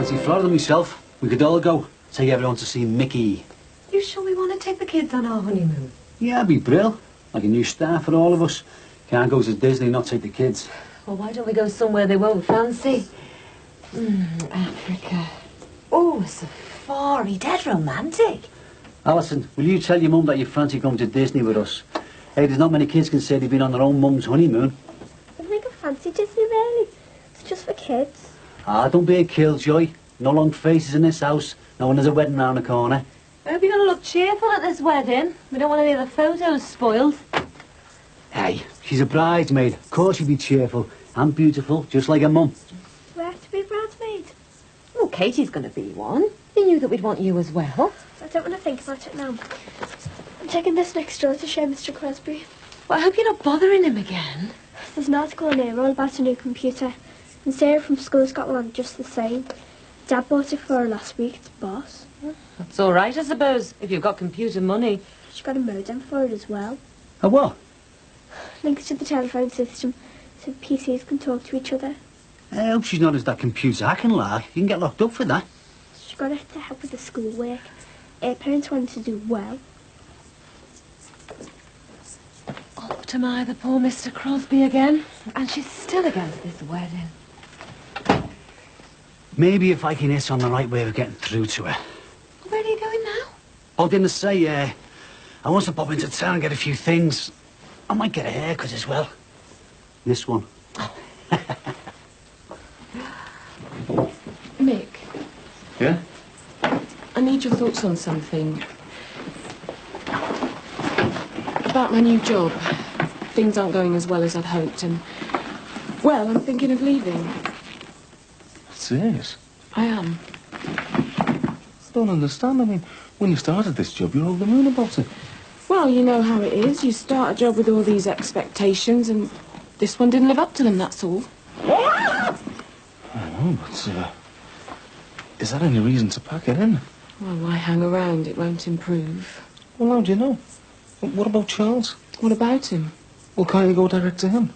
fancy Florida myself. We could all go. Take everyone to see Mickey. You sure we want to take the kids on our honeymoon? Yeah, it'd be brill. Like a new start for all of us. Can't go to Disney, not take the kids. Well, why don't we go somewhere they won't fancy? Africa. Oh, a safari. Dead romantic. Alison, will you tell your mum that you fancy going to Disney with us? Hey, there's not many kids can say they've been on their own mum's honeymoon. I think I fancy Disney, really. It's just for kids. Ah, don't be a killjoy. No long faces in this house. No one has a wedding round the corner. I hope you're going to look cheerful at this wedding. We don't want any of the photos spoiled. Hey, she's a bridesmaid. Of course she'd be cheerful and beautiful, just like her mum. Do I have to be a bridesmaid? Well, Katie's going to be one. We knew that we'd want you as well. I don't want to think about it now. I'm taking this next door to show Mr. Crosby. Well, I hope you're not bothering him again. There's an article in here all about a new computer. And Sarah from school's got one just the same. Dad bought it for her last week. It's Boss. That's all right, I suppose, if you've got computer money. She got a modem for it as well. A what? Links to the telephone system so PCs can talk to each other. I hope she's not as that computer hacking lark. You can get locked up for that. She got it to help with the schoolwork. Her parents wanted to do well. Oh, to my, the poor Mr. Crosby again. And she's still against this wedding. Maybe if I can hit on the right way of getting through to her. Where are you going now? Oh, didn't I say, I want to pop into town and get a few things. I might get a haircut as well. This one. Mick. Yeah? I need your thoughts on something. About my new job. Things aren't going as well as I'd hoped and... Well, I'm thinking of leaving. Serious? I am. I don't understand. I mean, when you started this job, you were over the moon about it. Well, you know how it is. You start a job with all these expectations and this one didn't live up to them, that's all. I know, but, is that any reason to pack it in? Well, why hang around? It won't improve. Well, how do you know? What about Charles? What about him? Well, can't you go direct to him?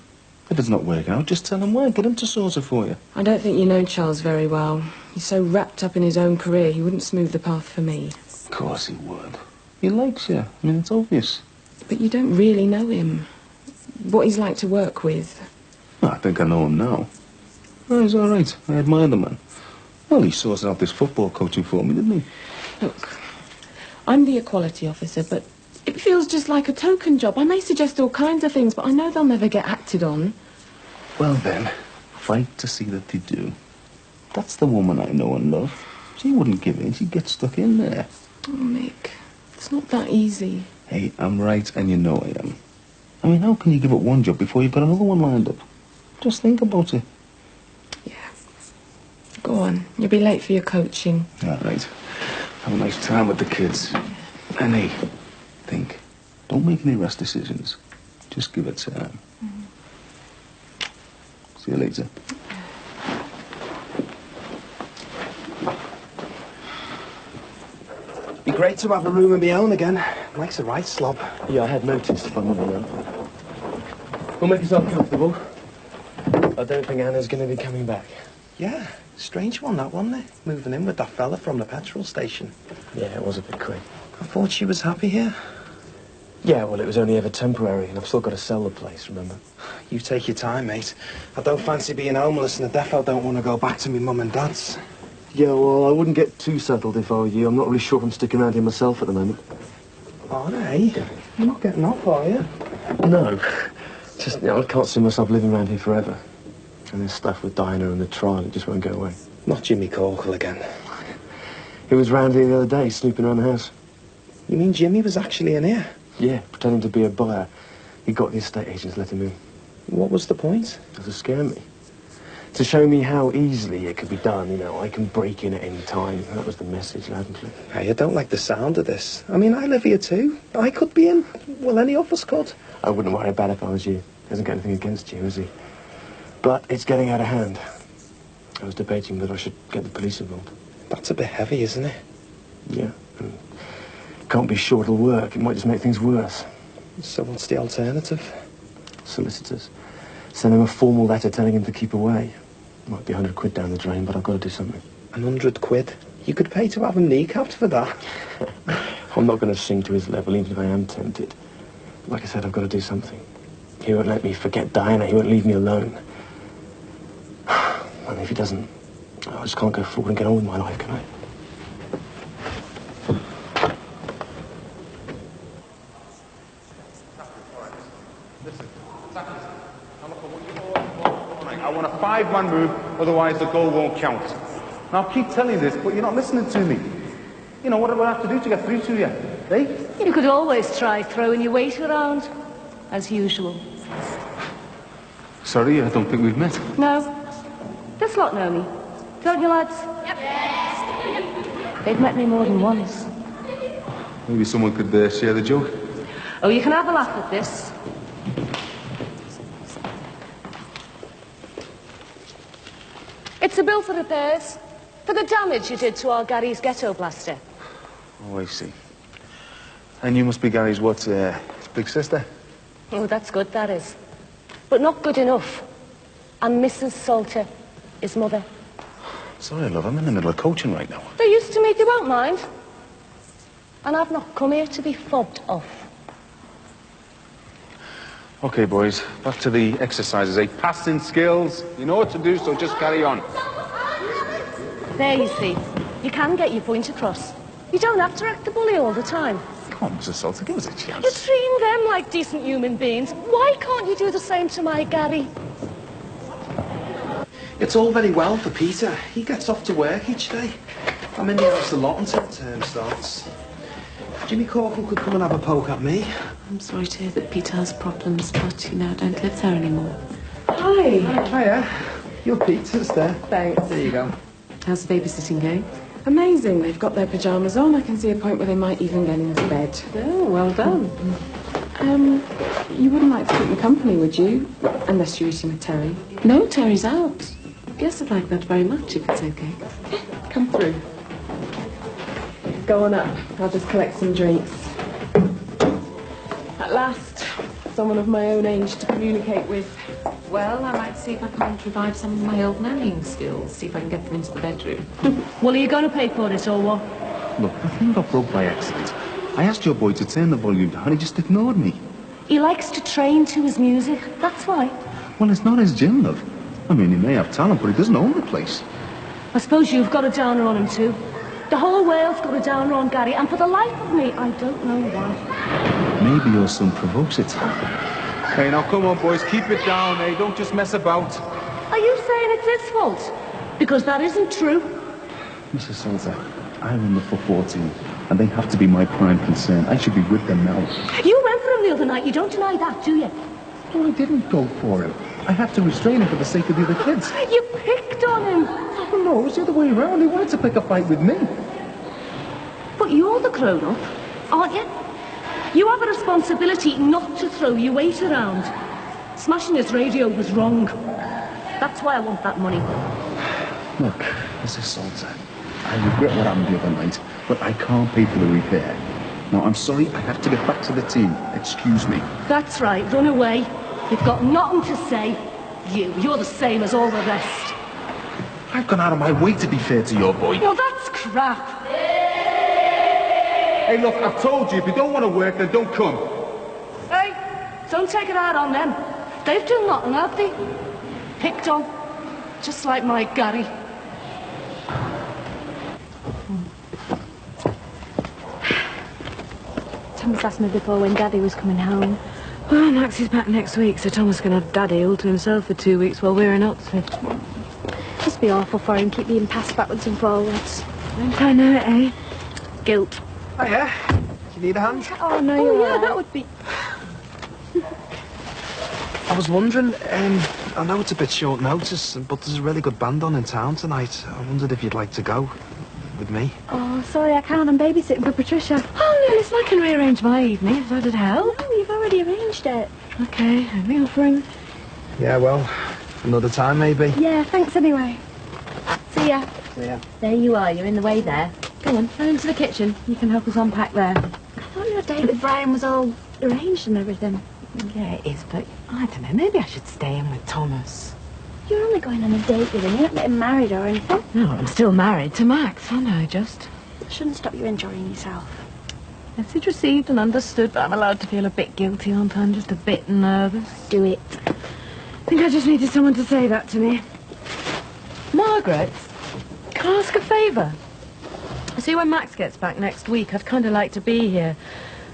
If it's not working out, just tell him why. Get him to sort it for you. I don't think you know Charles very well. He's so wrapped up in his own career, he wouldn't smooth the path for me. Of course he would. He likes you. I mean, it's obvious. But you don't really know him. What he's like to work with. I think I know him now. Oh, he's all right. I admire the man. Well, he sorted out this football coaching for me, didn't he? Look, I'm the equality officer, but it feels just like a token job. I may suggest all kinds of things, but I know they'll never get acted on. Well, then, fight to see that they do. That's the woman I know and love. She wouldn't give in. She'd get stuck in there. Oh, Mick, it's not that easy. Hey, I'm right, and you know I am. I mean, how can you give up one job before you've got another one lined up? Just think about it. Yeah. Go on. You'll be late for your coaching. All right. Have a nice time with the kids. And hey, think. Don't make any rash decisions. Just give it time. See you later. Be great to have a room of my own again. Makes a right slob. Yeah, I had noticed, if I'm not wrong. Well, make yourself comfortable. I don't think Anna's going to be coming back. Yeah, strange one, that one, there. Moving in with that fella from the petrol station. Yeah, it was a bit quick. I thought she was happy here. Yeah, well, it was only ever temporary, and I've still got to sell the place, remember? You take your time, mate. I don't fancy being homeless, and the defo don't want to go back to me mum and dad's. Yeah, well, I wouldn't get too settled if I were you. I'm not really sure if I'm sticking around here myself at the moment. Oh, hey. You're not getting off, are you? No. Just, you know, I can't see myself living around here forever. And this stuff with Diana and the trial, it just won't go away. Not Jimmy Corkle again. He was round here the other day, snooping around the house. You mean Jimmy was actually in here? Yeah, pretending to be a buyer. He got the estate agents let him in. What was the point? To scare me. To show me how easily it could be done, you know, I can break in at any time. That was the message, loud and clear. Hey, I don't like the sound of this. I mean, I live here too. I could be in. Well, any of us could. I wouldn't worry about it if I was you. He hasn't got anything against you, has he? But it's getting out of hand. I was debating whether I should get the police involved. That's a bit heavy, isn't it? Yeah. And can't be sure it'll work. It might just make things worse. So what's the alternative? Solicitors. Send him a formal letter telling him to keep away. Might be £100 down the drain, but I've got to do something. £100. You could pay to have him kneecapped for that. I'm not going to sink to his level, even if I am tempted. Like I said, I've got to do something. He won't let me forget Diana. He won't leave me alone. And if he doesn't, I just can't go forward and get on with my life, can I? I want a 5-man move, otherwise the goal won't count. Now, I keep telling you this, but you're not listening to me. You know, what do I have to do to get through to you? Eh? You could always try throwing your weight around, as usual. Sorry, I don't think we've met. No. This lot know me. Don't you, lads? Yep. Yes. They've met me more than once. Maybe someone could share the joke. Oh, you can have a laugh at this. It's a bill for repairs. For the damage you did to our Gary's ghetto blaster. Oh, I see. And you must be Gary's what, his big sister? Oh, that's good, that is. But not good enough. I'm Mrs. Salter, his mother. Sorry, love, I'm in the middle of coaching right now. They're used to me, they won't mind. And I've not come here to be fobbed off. Okay, boys, back to the exercises, eh? Passing skills. You know what to do, so just carry on. There, you see. You can get your point across. You don't have to act the bully all the time. Come on, Mrs. Salter, give us a chance. You're treating them like decent human beings. Why can't you do the same to my Gary? It's all very well for Peter. He gets off to work each day. I'm in the house a lot until term starts. Jimmy Corkle could come and have a poke at me. I'm sorry to hear that Peter has problems, but, you know, I don't live there anymore. Hi. Hiya. Your Peter's there. Thanks. There you go. How's the babysitting going? Amazing. They've got their pyjamas on. I can see a point where they might even get into bed. Oh, well done. You wouldn't like to keep me company, would you? Unless you're eating with Terry. No, Terry's out. Yes, I'd like that very much, if it's okay. Come through. Go on up. I'll just collect some drinks. At last, someone of my own age to communicate with. Well, I might see if I can't revive some of my old nannying skills, see if I can get them into the bedroom. Well, are you going to pay for it or what? Look, the thing got broke by accident. I asked your boy to turn the volume down, and he just ignored me. He likes to train to his music, that's why. Well, it's not his gym, love. I mean, he may have talent, but he doesn't own the place. I suppose you've got a downer on him too. The whole world's got a downer on Gary, and for the life of me, I don't know why. Maybe your son provokes it. Hey, now come on, boys, keep it down, eh? Don't just mess about. Are you saying it's his fault? Because that isn't true. Mrs. Salter, I run the football team, and they have to be my prime concern. I should be with them now. You went for him the other night, you don't deny that, do you? No, I didn't go for him. I had to restrain him for the sake of the other kids. You picked on him. Oh, no, it was the other way around. He wanted to pick a fight with me. But you're the grown-up, aren't you? You have a responsibility not to throw your weight around. Smashing his radio was wrong. That's why I want that money. Look, Mrs. Salter, I regret what happened the other night, but I can't pay for the repair. Now, I'm sorry, I have to get back to the team. Excuse me. That's right, run away. You've got nothing to say. You're the same as all the rest. I've gone out of my way to be fair to your boy. Well, that's crap. Hey, look, I've told you, if you don't want to work, then don't come. Hey, don't take it out on them. They've done nothing, have they? Picked on. Just like my Gary. Thomas asked me before when Daddy was coming home. Well, Max is back next week, so Thomas can have Daddy all to himself for 2 weeks while we're in Oxford. Must be awful for him, keep being passed backwards and forwards. Don't I know it, eh? Guilt. Oh, yeah? Do you need a hand? Oh, no, you're yeah, all that right. would be... I was wondering, I know it's a bit short notice, but there's a really good band on in town tonight. I wondered if you'd like to go with me. Oh, sorry, I can't. I'm babysitting for Patricia. Oh, no, listen, I can rearrange my evening if that would help. No, you've already arranged it. Okay, I'm offering. Yeah, well, another time maybe. Yeah, thanks anyway. See ya. Yeah. There you are, you're in the way there. Go on, run into the kitchen. You can help us unpack there. I thought your date with Brian was all arranged and everything. Yeah, it is, but I don't know, maybe I should stay in with Thomas. You're only going on a date with him. You're not getting married or anything. No, I'm still married to Max, aren't I, just? Shouldn't stop you enjoying yourself. Message received and understood, but I'm allowed to feel a bit guilty, aren't I? I'm just a bit nervous. Do it. I think I just needed someone to say that to me. Margaret, can I ask a favour? See, when Max gets back next week, I'd kind of like to be here.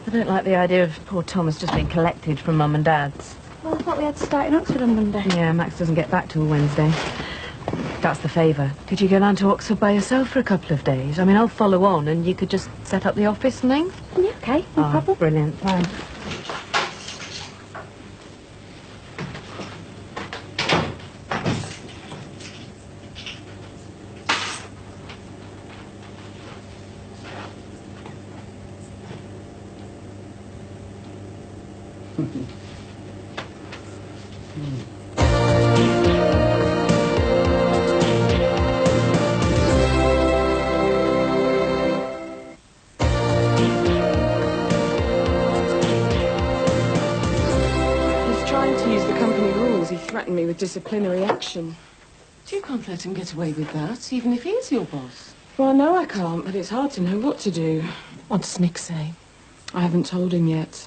I don't like the idea of poor Thomas just being collected from Mum and Dad's. Well, I thought we had to start in Oxford on Monday. Yeah, Max doesn't get back till Wednesday. That's the favour. Could you go down to Oxford by yourself for a couple of days? I mean, I'll follow on and you could just set up the office and things. Yeah, okay, no problem. Brilliant, thanks. Me with disciplinary action. You can't let him get away with that, even if he is your boss. Well, no, I can't, but it's hard to know what to do. What does Nick say? I haven't told him yet.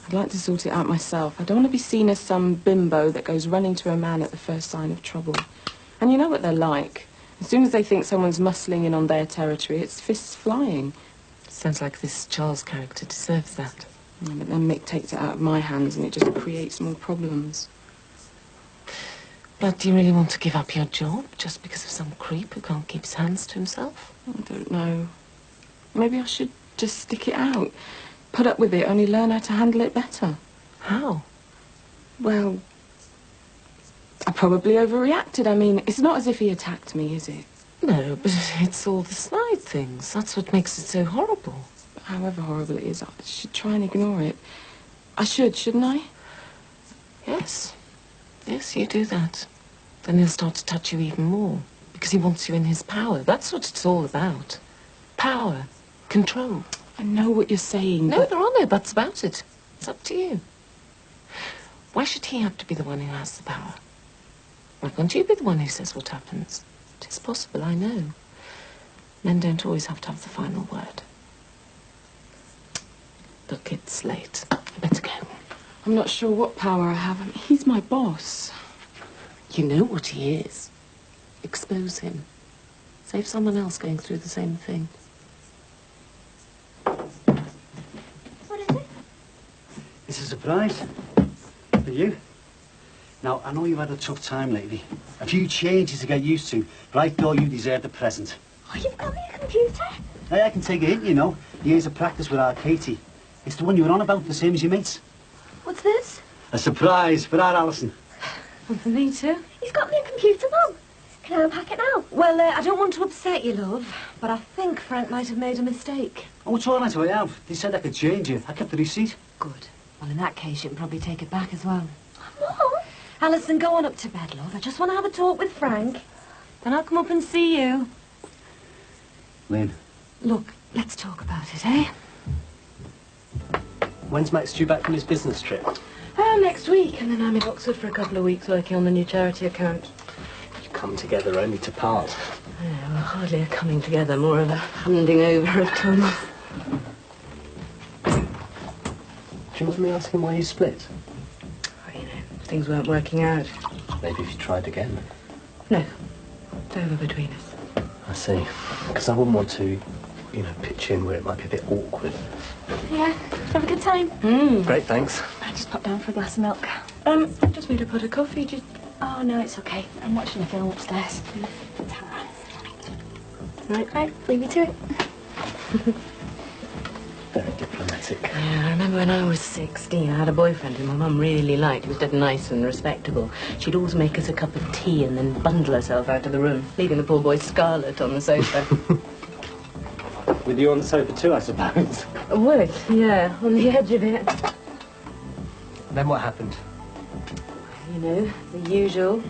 I'd like to sort it out myself. I don't want to be seen as some bimbo that goes running to a man at the first sign of trouble. And you know what they're like. As soon as they think someone's muscling in on their territory, it's fists flying. Sounds like this Charles character deserves that. Yeah, but then Mick takes it out of my hands and it just creates more problems. But do you really want to give up your job just because of some creep who can't keep his hands to himself? I don't know. Maybe I should just stick it out. Put up with it, only learn how to handle it better. How? Well, I probably overreacted. I mean, it's not as if he attacked me, is it? No, but it's all the snide things. That's what makes it so horrible. But however horrible it is, I should try and ignore it. I should, shouldn't I? Yes. Yes, you do that. Then he'll start to touch you even more. Because he wants you in his power. That's what it's all about. Power. Control. I know what you're saying, No, but... there are no buts about it. It's up to you. Why should he have to be the one who has the power? Why can't you be the one who says what happens? It is possible, I know. Men don't always have to have the final word. Look, it's late. I better go. I'm not sure what power I have. I mean, he's my boss. You know what he is. Expose him. Save someone else going through the same thing. What is it? It's a surprise. For you. Now, I know you've had a tough time lately. A few changes to get used to, but I thought you deserved the present. Oh, you've got me a computer? Hey, I can take a hint, you know. Years of practice with our Katie. It's the one you were on about, the same as your mates. What's this? A surprise for our Alison. And for me too. He's got me a computer, Mum. Can I unpack it now? Well, I don't want to upset you, love, but I think Frank might have made a mistake. Oh, it's all right, I have. They said I could change it. I kept the receipt. Good. Well, in that case, you can probably take it back as well. Mum? Alison, go on up to bed, love. I just want to have a talk with Frank. Then I'll come up and see you. Lynn. Look, let's talk about it, eh? When's Max due back from his business trip? Next week, and then I'm in Oxford for a couple of weeks working on the new charity account. You come together only to part. Yeah, well, hardly a coming together, more of a handing over of Thomas. Do you mind me asking why you split? Oh, you know, things weren't working out. Maybe if you tried again. No, it's over between us. I see. Because I wouldn't want to, you know, pitch in where it might be a bit awkward. Yeah, have a good time. Great, thanks. I just popped down for a glass of milk. Just made a pot of coffee. Oh, no, it's okay. I'm watching a film upstairs. Right, leave you to it. Very diplomatic. Yeah, I remember when I was 16, I had a boyfriend who my mum really liked. He was dead nice and respectable. She'd always make us a cup of tea and then bundle herself out of the room, leaving the poor boy scarlet on the sofa. With you on the sofa too, I suppose. Would, yeah, on the edge of it. Then what happened? You know, the usual.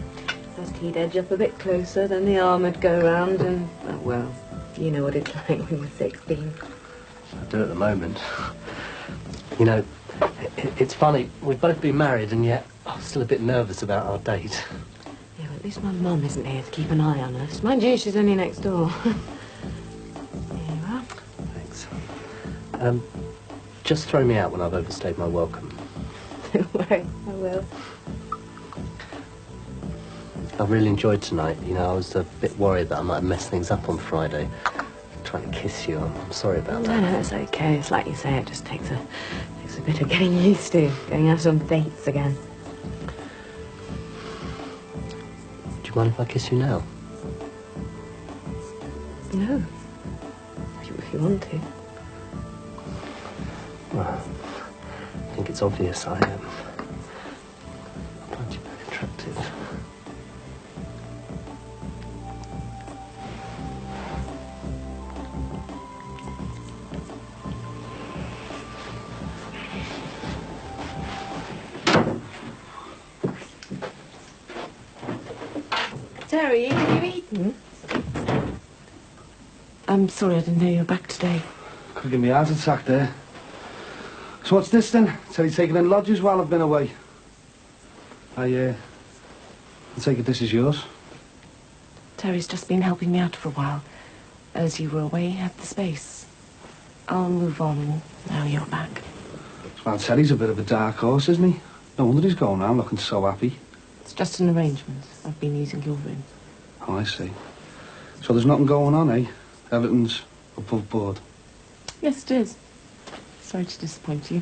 First he'd edge up a bit closer, then the arm would go round and, oh, well, you know what it's like when we're 16. I do at the moment. You know, it's funny, we've both been married and yet I'm still a bit nervous about our date. Yeah, well, At least my mum isn't here to keep an eye on us. Mind you, she's only next door. Here you are. Thanks. Just throw me out when I've overstayed my welcome. Don't worry, I will. I really enjoyed tonight. You know, I was a bit worried that I might have messed things up on Friday. Trying to kiss you. I'm sorry about that. No, it's okay. It's like you say, it just takes a bit of getting used to, going out on dates again. Do you mind if I kiss you now? No. If you want to. Well, I think it's obvious I find you very attractive. Terry, have you eaten? I'm sorry, I didn't know you were back today. Could have given me a heart attack there. So what's this then? So you're taking in lodgers while I've been away? I take it this is yours? Terry's just been helping me out for a while. As you were away, he had the space. I'll move on now you're back. Well, Terry's a bit of a dark horse, isn't he? No wonder he's going around looking so happy. It's just an arrangement. I've been using your room. Oh, I see. So there's nothing going on, eh? Everything's above board. Yes, it is. Sorry to disappoint you.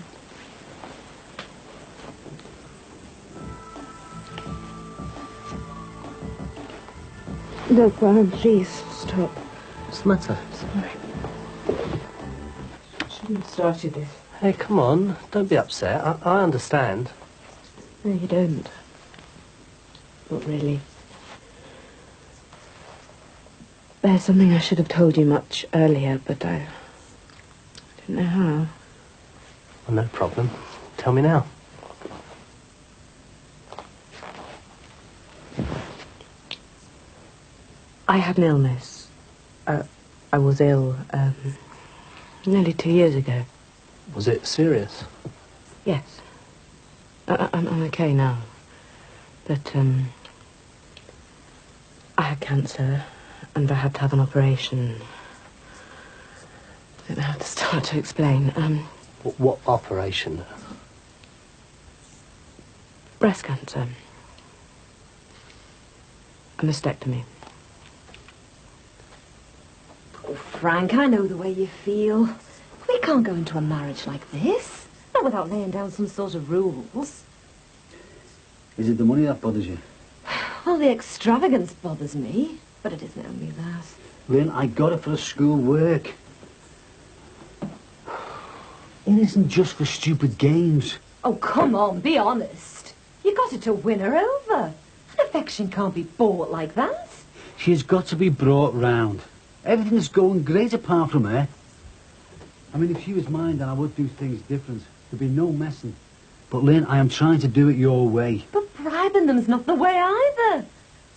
No, Brian, please, stop. What's the matter? Sorry. Shouldn't have started this. Hey, come on. Don't be upset. I understand. No, you don't. Not really. There's something I should have told you much earlier, but I didn't know how. Well, no problem. Tell me now. I had an illness. I was ill, nearly 2 years ago. Was it serious? Yes. I'm okay now. But, I had cancer, and I had to have an operation. I don't know how to start to explain. What operation? Breast cancer. A mastectomy. Oh, Frank, I know the way you feel. We can't go into a marriage like this. Not without laying down some sort of rules. Is it the money that bothers you? Well, the extravagance bothers me, but it isn't only that. Lynn, I got it for the school work. It isn't just for stupid games. Oh, come on, be honest. You got it to win her over. An affection can't be bought like that. She's got to be brought round. Everything's going great apart from her. I mean, if she was mine, then I would do things different. There'd be no messing. But, Lynn, I am trying to do it your way. But bribing them's not the way either.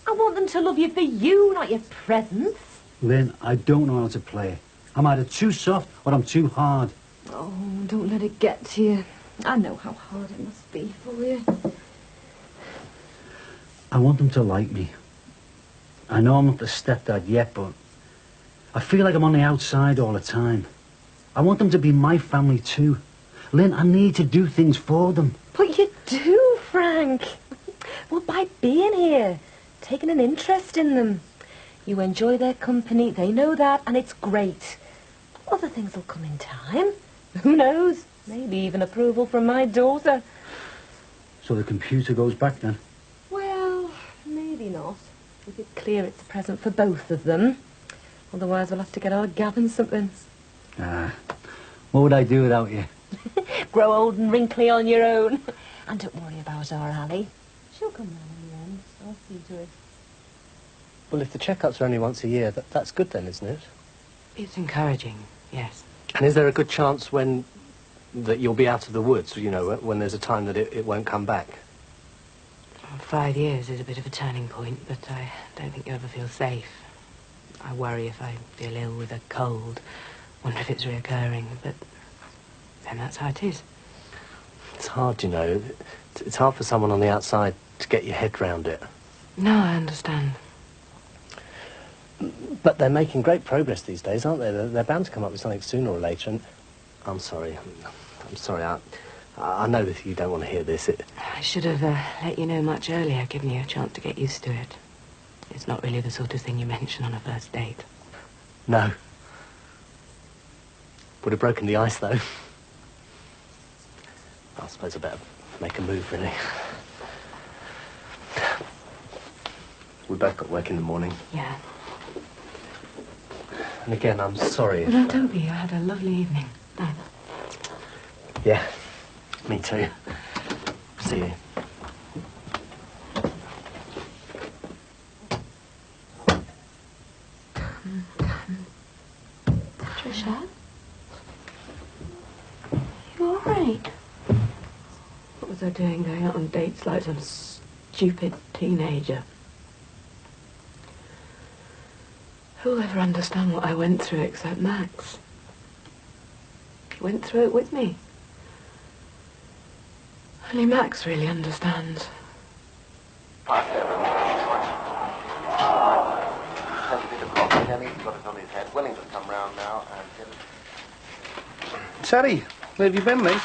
I want them to love you for you, not your presents. Lynn, I don't know how to play it. I'm either too soft or I'm too hard. Oh, don't let it get to you. I know how hard it must be for you. I want them to like me. I know I'm not the stepdad yet, but I feel like I'm on the outside all the time. I want them to be my family too. Lynn, I need to do things for them. But you do, Frank. Well, by being here, taking an interest in them. You enjoy their company, they know that, and it's great. Other things will come in time. Who knows? Maybe even approval from my daughter. So the computer goes back then? Well, maybe not. If it's clear it's a present for both of them. Otherwise we'll have to get our Gavin something. What would I do without you? Grow old and wrinkly on your own. And don't worry about our Ally. She'll come round in the end. I'll see to it. Well, if the checkups are only once a year, that's good then, isn't it? It's encouraging, yes. And is there a good chance that you'll be out of the woods, you know, when there's a time that it won't come back? 5 years is a bit of a turning point, but I don't think you ever feel safe. I worry if I feel ill with a cold. Wonder if it's reoccurring, but then that's how it is. It's hard, you know. It's hard for someone on the outside to get your head round it. No, I understand. But they're making great progress these days, aren't they? They're bound to come up with something sooner or later, and I'm sorry. I'm sorry. I know that you don't want to hear this. I should have let you know much earlier, given you a chance to get used to it. It's not really the sort of thing you mention on a first date. No. Would have broken the ice, though. I suppose I better make a move, really. We both got work in the morning. Yeah. And again, I'm sorry. No, don't be. I had a lovely evening. Neither. Yeah, me too. See you. Trisha? You all right? What was I doing going out on dates like some stupid teenager? Who'll ever understand what I went through except Max? He went through it with me. Only Max really understands. Terry, where have you been, mate?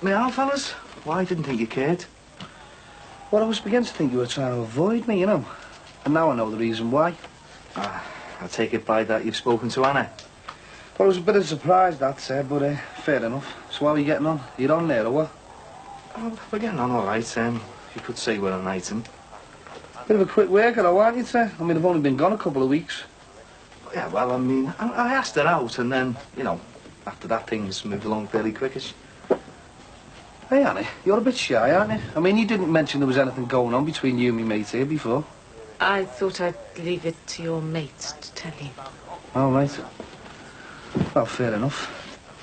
Me how, fellas? Why didn't think you cared? Well, I was beginning to think you were trying to avoid me, you know. And now I know the reason why. I take it by that you've spoken to Anna. Well, I was a bit of a surprise, that said, but fair enough. So how are you getting on? You're on there, or what? Oh, we're getting on all right. You could say we're an item. Bit of a quick worker, though, aren't you, sir? I mean, I've only been gone a couple of weeks. Yeah, well, I mean, I asked her out, and then, you know, after that, things moved along fairly quickish. Hey, Annie, you're a bit shy, aren't you? I mean, you didn't mention there was anything going on between you and me mate here before. I thought I'd leave it to your mates to tell you. All right. Well, fair enough.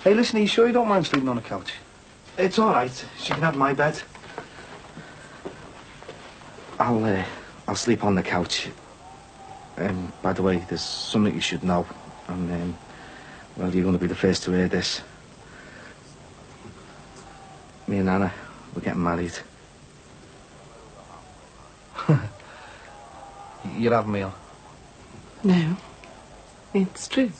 Hey, listen, are you sure you don't mind sleeping on the couch? It's all right. She can have my bed. I'll sleep on the couch. By the way, there's something you should know. And, well, you're going to be the first to hear this. Me and Anna, we're getting married. You're having me on? No, it's true.